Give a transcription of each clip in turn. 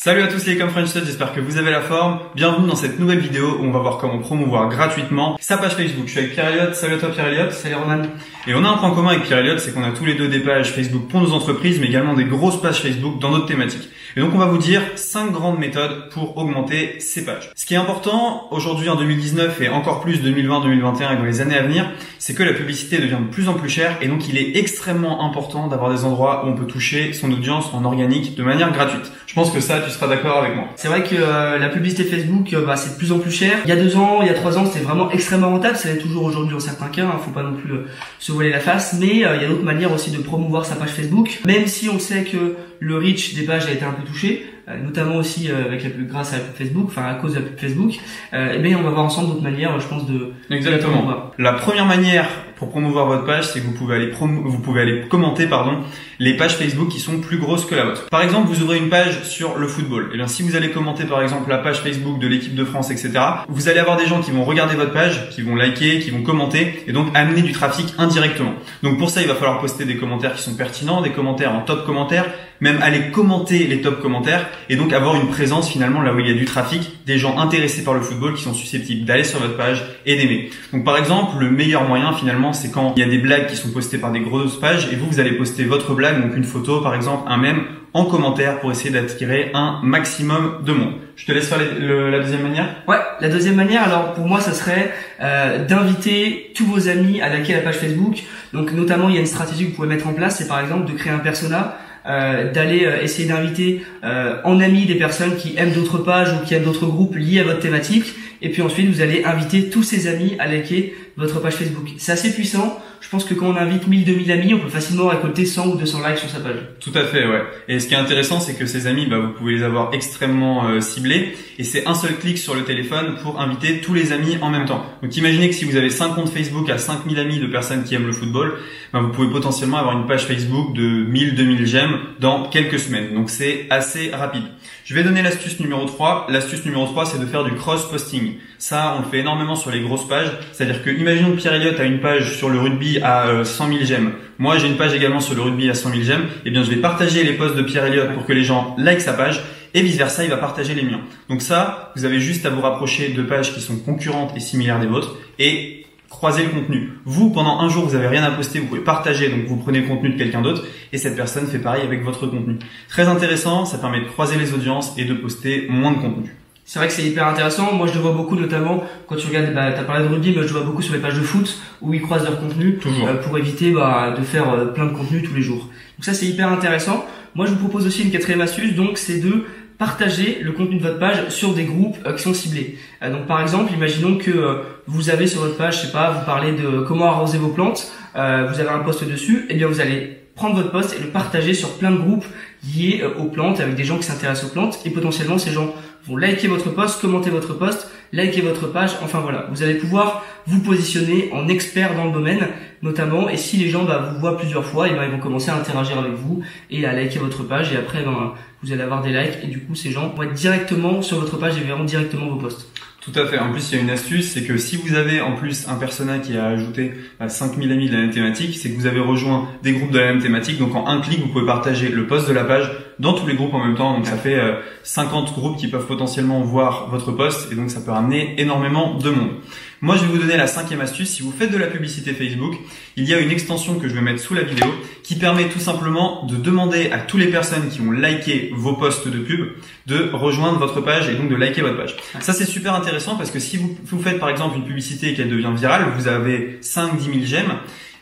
Salut à tous les Ecom French Touch, j'espère que vous avez la forme. Bienvenue dans cette nouvelle vidéo où on va voir comment promouvoir gratuitement sa page Facebook. Je suis avec Pierre Elliott. Salut à toi Pierre Elliott. Salut Roman. Et on a un point commun avec Pierre Elliott, c'est qu'on a tous les deux des pages Facebook pour nos entreprises, mais également des grosses pages Facebook dans notre thématique. Et donc on va vous dire 5 grandes méthodes pour augmenter ces pages. Ce qui est important aujourd'hui en 2019 et encore plus 2020, 2021 et dans les années à venir, c'est que la publicité devient de plus en plus chère et donc il est extrêmement important d'avoir des endroits où on peut toucher son audience en organique de manière gratuite. Je pense que ça, tu seras d'accord avec moi. C'est vrai que la publicité Facebook, c'est de plus en plus cher. Il y a 2 ans, il y a 3 ans, c'était vraiment extrêmement rentable. Ça l'est toujours aujourd'hui dans certains cas. Faut pas non plus se voiler la face. Mais il y a d'autres manières aussi de promouvoir sa page Facebook. Même si on sait que le reach des pages a été un peu touché, notamment aussi avec la pub, grâce à la pub Facebook, enfin à cause de la pub Facebook. Mais on va voir ensemble d'autres manières, je pense, de Exactement. La première manière pour promouvoir votre page, c'est que vous pouvez aller commenter les pages Facebook qui sont plus grosses que la vôtre. Par exemple, vous ouvrez une page sur le football. Et bien, si vous allez commenter par exemple la page Facebook de l'équipe de France, etc., vous allez avoir des gens qui vont regarder votre page, qui vont liker, qui vont commenter et donc amener du trafic indirectement. Donc pour ça, il va falloir poster des commentaires qui sont pertinents, des commentaires en top commentaires, même aller commenter les top commentaires et donc avoir une présence finalement là où il y a du trafic, des gens intéressés par le football qui sont susceptibles d'aller sur votre page et d'aimer. Donc par exemple, le meilleur moyen finalement, c'est quand il y a des blagues qui sont postées par des grosses pages et vous allez poster votre blague, donc une photo par exemple, un mème en commentaire pour essayer d'attirer un maximum de monde. Je te laisse faire la deuxième manière. Ouais, la deuxième manière, alors pour moi, ça serait d'inviter tous vos amis à liker la page Facebook. Donc notamment, il y a une stratégie que vous pouvez mettre en place, c'est par exemple de créer un persona, d'aller essayer d'inviter en amis des personnes qui aiment d'autres pages ou qui aiment d'autres groupes liés à votre thématique. Et puis ensuite, vous allez inviter tous ces amis à liker votre page Facebook. C'est assez puissant. Je pense que quand on invite 1000-2000 amis, on peut facilement récolter 100 ou 200 likes sur sa page. Tout à fait, ouais. Et ce qui est intéressant, c'est que ces amis, vous pouvez les avoir extrêmement ciblés. Et c'est un seul clic sur le téléphone pour inviter tous les amis en même temps. Donc imaginez que si vous avez 5 comptes Facebook à 5000 amis de personnes qui aiment le football, vous pouvez potentiellement avoir une page Facebook de 1000-2000 j'aime dans quelques semaines. Donc c'est assez rapide. Je vais donner l'astuce numéro 3. L'astuce numéro 3, c'est de faire du cross-posting. Ça, on le fait énormément sur les grosses pages. C'est-à-dire que, imaginons que Pierre Elliott a une page sur le rugby à 100 000 j'aime. Moi, j'ai une page également sur le rugby à 100 000 j'aime. Eh bien, je vais partager les posts de Pierre Elliott pour que les gens likent sa page. Et vice versa, il va partager les miens. Donc ça, vous avez juste à vous rapprocher de pages qui sont concurrentes et similaires des vôtres et croiser le contenu. Vous, pendant un jour, vous avez rien à poster, vous pouvez partager, donc vous prenez le contenu de quelqu'un d'autre et cette personne fait pareil avec votre contenu. Très intéressant, ça permet de croiser les audiences et de poster moins de contenu. C'est vrai que c'est hyper intéressant. Moi, je le vois beaucoup, notamment quand tu regardes, t'as parlé de rugby, mais je le vois beaucoup sur les pages de foot où ils croisent leur contenu pour éviter de faire plein de contenu tous les jours. Donc ça, c'est hyper intéressant. Moi, je vous propose aussi une 4e astuce, donc c'est de partager le contenu de votre page sur des groupes qui sont ciblés. Donc par exemple, imaginons que vous avez sur votre page, je sais pas, vous parlez de comment arroser vos plantes, vous avez un post dessus, et bien vous allez prendre votre post et le partager sur plein de groupes liés aux plantes avec des gens qui s'intéressent aux plantes et potentiellement ces gens vont liker votre post, commenter votre post, liker votre page, enfin voilà, vous allez pouvoir vous positionner en expert dans le domaine notamment et si les gens vous voient plusieurs fois, ils vont commencer à interagir avec vous et à liker votre page et après vous allez avoir des likes et du coup ces gens vont être directement sur votre page et verront directement vos posts. Tout à fait. En plus, il y a une astuce, c'est que si vous avez en plus un persona qui a ajouté 5000 amis de la même thématique, c'est que vous avez rejoint des groupes de la même thématique. Donc en un clic, vous pouvez partager le post de la page dans tous les groupes en même temps. Donc ça fait 50 groupes qui peuvent potentiellement voir votre post et donc ça peut ramener énormément de monde. Moi, je vais vous donner la 5e astuce. Si vous faites de la publicité Facebook, il y a une extension que je vais mettre sous la vidéo qui permet tout simplement de demander à toutes les personnes qui ont liké vos posts de pub de rejoindre votre page et donc de liker votre page. Ça, c'est super intéressant parce que si vous faites par exemple une publicité et qu'elle devient virale, vous avez 5-10 000 j'aime,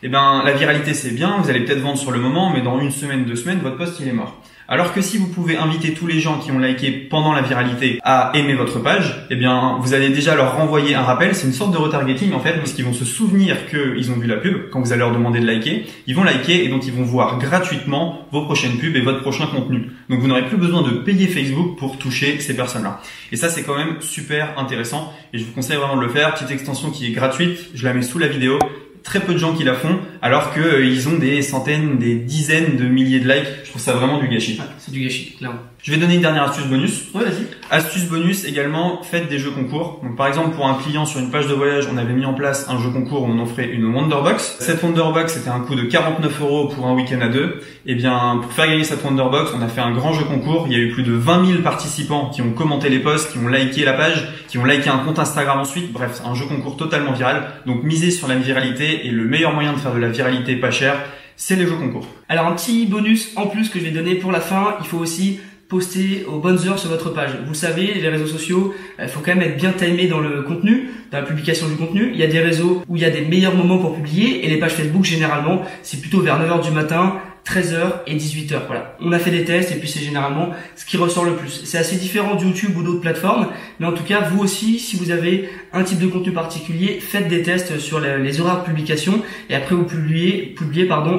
eh ben, la viralité, c'est bien, vous allez peut-être vendre sur le moment, mais dans 1 semaine, 2 semaines, votre post, il est mort. Alors que si vous pouvez inviter tous les gens qui ont liké pendant la viralité à aimer votre page, eh bien, vous allez déjà leur renvoyer un rappel. C'est une sorte de retargeting, en fait, parce qu'ils vont se souvenir qu'ils ont vu la pub quand vous allez leur demander de liker. Ils vont liker et donc ils vont voir gratuitement vos prochaines pubs et votre prochain contenu. Donc, vous n'aurez plus besoin de payer Facebook pour toucher ces personnes-là. Et ça, c'est quand même super intéressant et je vous conseille vraiment de le faire. Petite extension qui est gratuite. Je la mets sous la vidéo. Très peu de gens qui la font, alors que ils ont des centaines, des dizaines de milliers de likes. Je trouve ça vraiment du gâchis. C'est du gâchis, clairement. Je vais donner une dernière astuce bonus. Ouais, vas-y. Astuce bonus également, faites des jeux concours. Donc par exemple pour un client sur une page de voyage, on avait mis en place un jeu concours où on offrait une Wonderbox. Cette Wonderbox c'était un coût de 49 € pour un week-end à deux. Et bien pour faire gagner cette Wonderbox, on a fait un grand jeu concours. Il y a eu plus de 20 000 participants qui ont commenté les posts, qui ont liké la page, qui ont liké un compte Instagram ensuite. Bref, c'est un jeu concours totalement viral. Donc misez sur la viralité et le meilleur moyen de faire de la viralité pas cher, c'est les jeux concours. Alors un petit bonus en plus que je vais donner pour la fin, il faut aussi poster aux bonnes heures sur votre page. Vous le savez, les réseaux sociaux, il faut quand même être bien timé dans le contenu, dans la publication du contenu. Il y a des réseaux où il y a des meilleurs moments pour publier et les pages Facebook généralement, c'est plutôt vers 9h du matin, 13h et 18h. Voilà. On a fait des tests et puis c'est généralement ce qui ressort le plus. C'est assez différent de YouTube ou d'autres plateformes, mais en tout cas, vous aussi, si vous avez un type de contenu particulier, faites des tests sur les horaires de publication et après vous publiez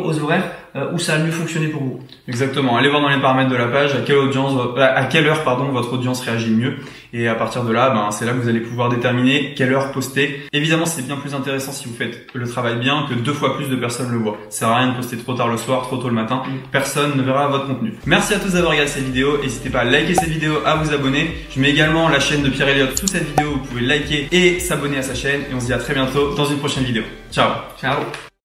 aux horaires où ça a mieux fonctionné pour vous. Exactement. Allez voir dans les paramètres de la page à quelle heure votre audience réagit mieux. Et à partir de là, c'est là que vous allez pouvoir déterminer quelle heure poster. Évidemment, c'est bien plus intéressant si vous faites le travail bien que 2 fois plus de personnes le voient. Ça sert à rien de poster trop tard le soir, trop tôt le matin. Personne ne verra votre contenu. Merci à tous d'avoir regardé cette vidéo. N'hésitez pas à liker cette vidéo, à vous abonner. Je mets également la chaîne de Pierre Elliott sous cette vidéo. Vous pouvez liker et s'abonner à sa chaîne. Et on se dit à très bientôt dans une prochaine vidéo. Ciao. Ciao.